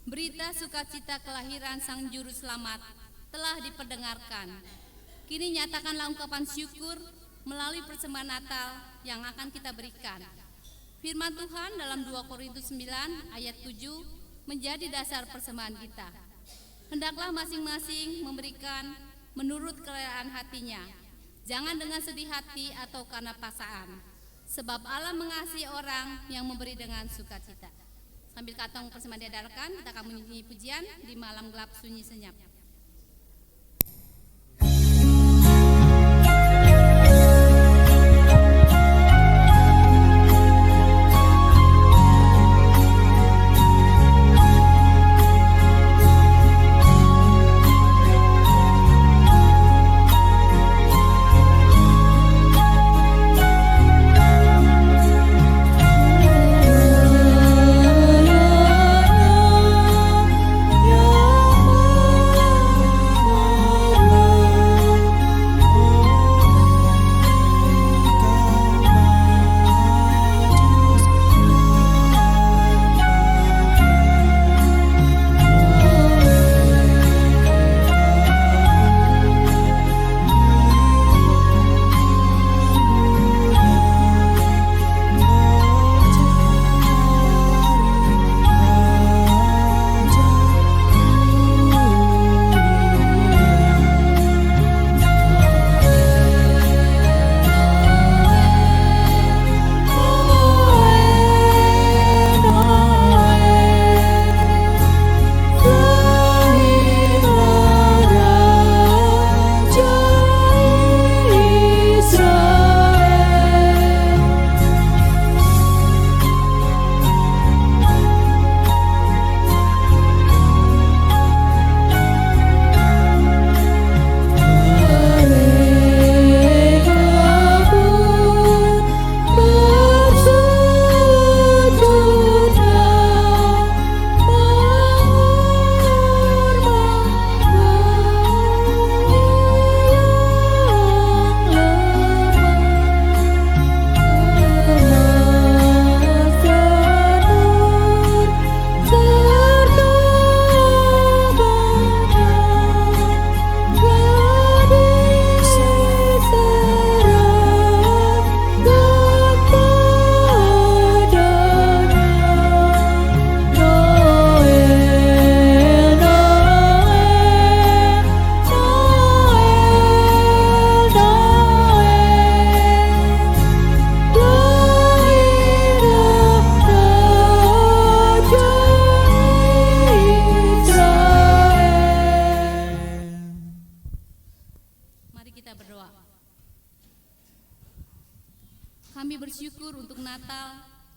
Berita sukacita kelahiran Sang Juru Selamat telah diperdengarkan. Kini nyatakanlah ungkapan syukur melalui persembahan Natal yang akan kita berikan. Firman Tuhan dalam 2 Korintus 9 ayat 7 menjadi dasar persembahan kita. Hendaklah masing-masing memberikan menurut kerelaan hatinya, jangan dengan sedih hati atau karena paksaan, sebab Allah mengasihi orang yang memberi dengan sukacita. Sambil kantong persembahan diadarkan, kita akan menyanyi pujian di malam gelap sunyi senyap. Ya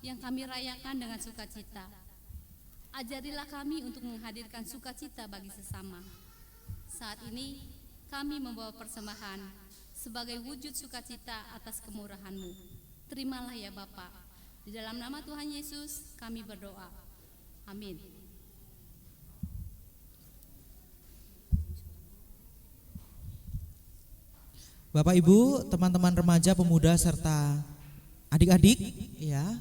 yang kami rayakan dengan sukacita. Ajarilah kami untuk menghadirkan sukacita bagi sesama. Saat ini kami membawa persembahan sebagai wujud sukacita atas kemurahan-Mu. Terimalah ya Bapa. Di dalam nama Tuhan Yesus kami berdoa. Amin. Bapak Ibu, teman-teman remaja, pemuda serta adik-adik, ya.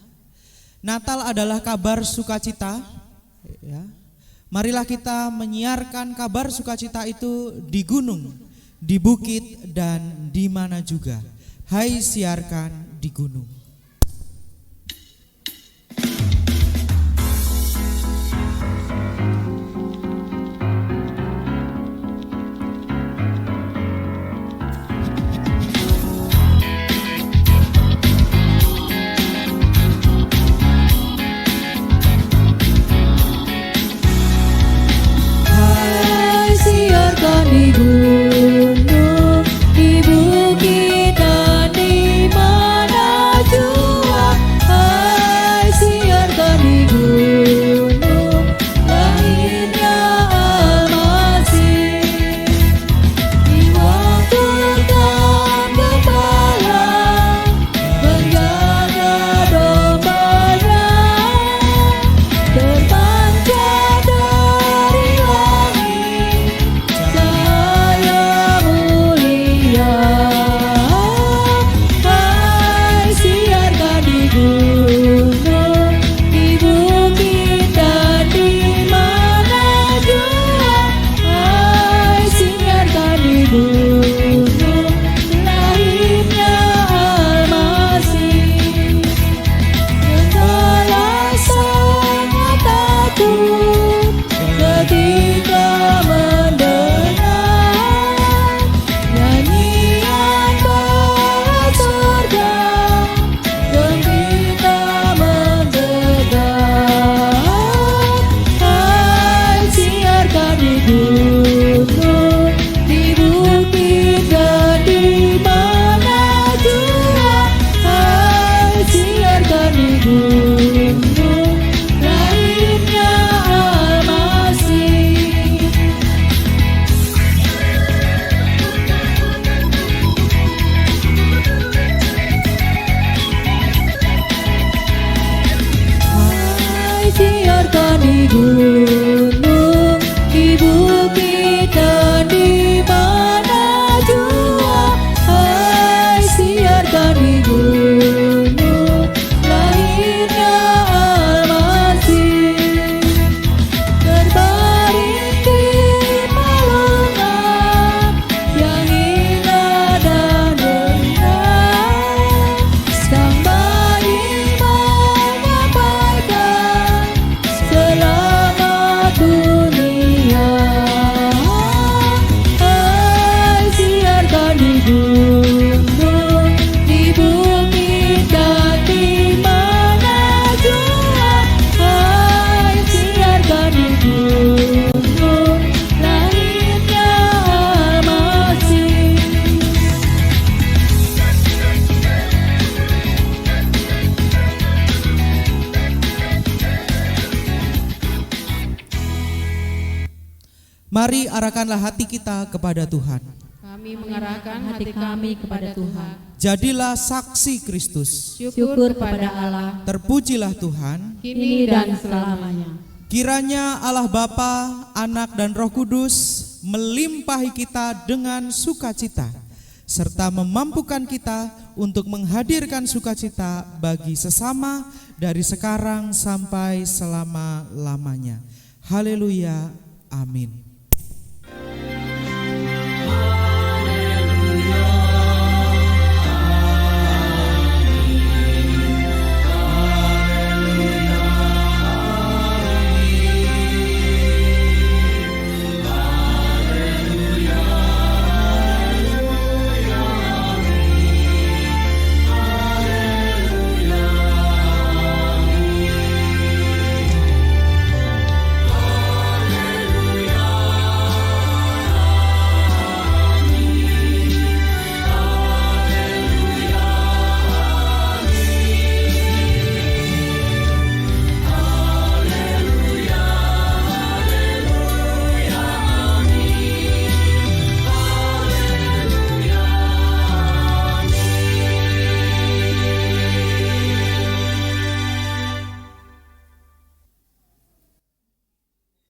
Natal adalah kabar sukacita, ya. Marilah kita menyiarkan kabar sukacita itu di gunung, di bukit, dan di mana juga. Hai, siarkan di gunung. Di gunung, di bukit, dan di mana jua. Hai, siarkan di gunung, lahirnya Almasih. Di waktu gembala menjaga dombanya, terpancar dari langit cahaya mulia. Hai, siarkan di gunung, di bukit, dan di mana jua. Hai, siarkan di gunung, lahirnya Almasih. Gembala sangat takut ketika mendengar nyanyian bala surga, gembira menggelegar. Hai, siarkan di gunung, di bukit, dan di mana jua. Hai, siarkan di gunung, lahirnya Almasih. Hai, siarkan di gunung, di bukit, dan di mana jua. Hai, siarkan di gunung, lahirnya Almasih. Terbaring di palungan yang indah dan rendah, sang bayi menyampaikan selamat dunia. Hai, siarkan di gunung, di bukit, dan di mana jua. Hai, siarkan di gunung, lahirnya Almasih. Mari arahkanlah hati kita kepada Tuhan. Kami mengarahkan hati kami kepada Tuhan. Jadilah saksi Kristus. Syukur kepada Allah, Terpujilah Tuhan. kini dan selamanya. Kiranya Allah Bapa, Anak, dan Roh Kudus melimpahi kita dengan sukacita, serta memampukan kita untuk menghadirkan sukacita bagi sesama dari sekarang sampai selama-lamanya. Haleluya, amin.